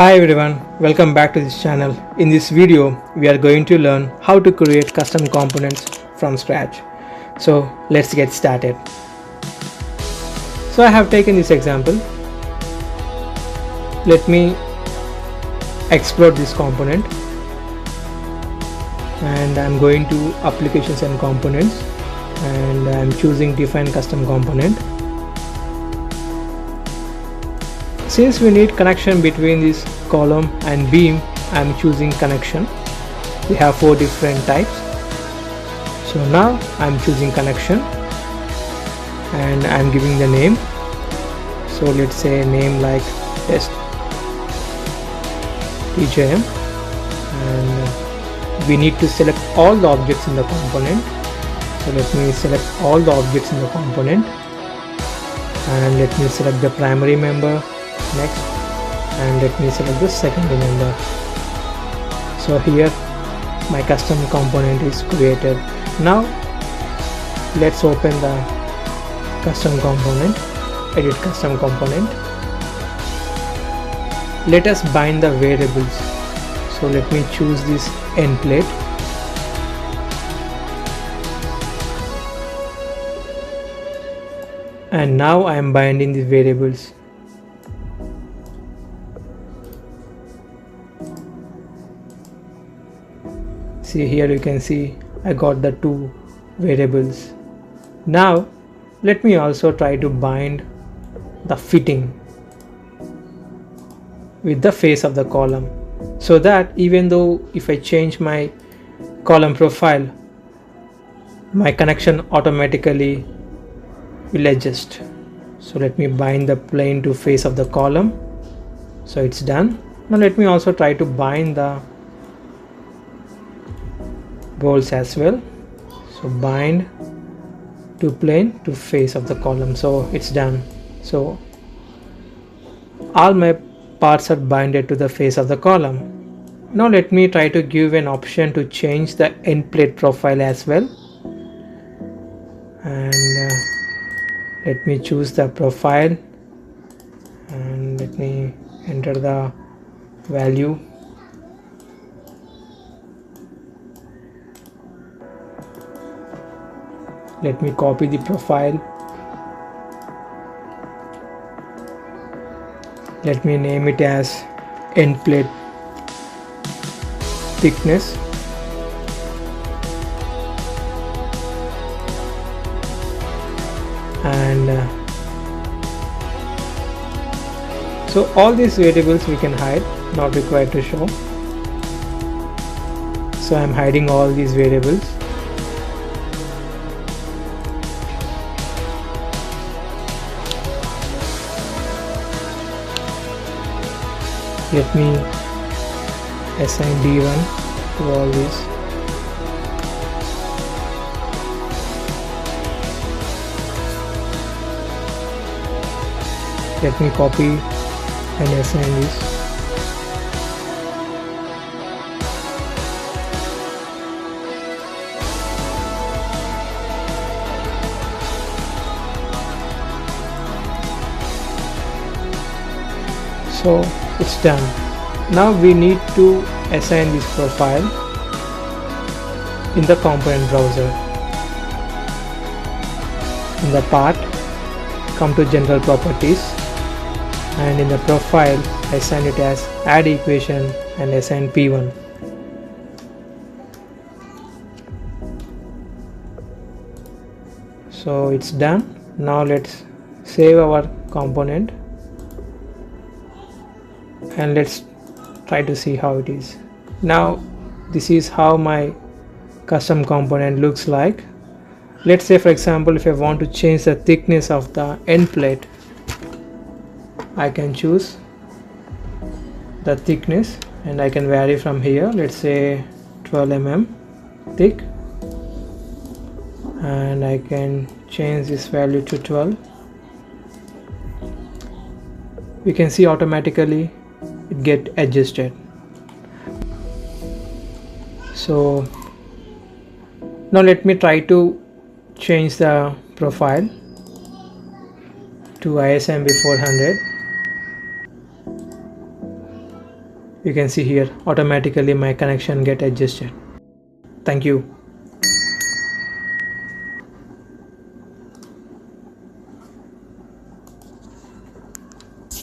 Hi everyone, welcome back to this channel. In this video, we are going to learn how to create custom components from scratch. So let's get started. So I have taken this example. Let me explode this component and I'm going to applications and components and I'm choosing define custom component. Since we need connection between this column and beam, I am choosing connection. We have 4 different types. So now I am choosing connection and I am giving the name. So let's say name like test TJM, and we need to select all the objects in the component. So let me select all the objects in the component and let me select the primary member next, and let me select the secondary member. So here my custom component is created. Now let's open the custom component, edit custom component. Let us bind the variables. So let me choose this end plate. And now I am binding the variables. See, here you can see I got the 2 variables. Now let me also try to bind the fitting with the face of the column, so that even though if I change my column profile, my connection automatically will adjust. So let me bind the plane to face of the column. So it's done. Now let me also try to bind the bolts as well. So bind to plane to face of the column. So it's done. So all my parts are binded to the face of the column. Now let me try to give an option to change the end plate profile as well, and let me choose the profile and let me enter the value. Let me copy the profile. Let me name it as end plate thickness. And so all these variables we can hide, not required to show. So I am hiding all these variables. Let me assign D1 to all these. Let me copy and assign this. So it's done. Now we need to assign this profile in the component browser. In the part, come to general properties, and in the profile assign it as add equation and assign P1. So it's done. Now let's save our component and let's try to see how it is. Now this is how my custom component looks like. Let's say, for example, if I want to change the thickness of the end plate, I can choose the thickness and I can vary from here. Let's say 12 mm thick, and I can change this value to 12. We can see automatically it get adjusted. So now let me try to change the profile to ISMB 400 you can see here automatically my connection get adjusted. Thank you.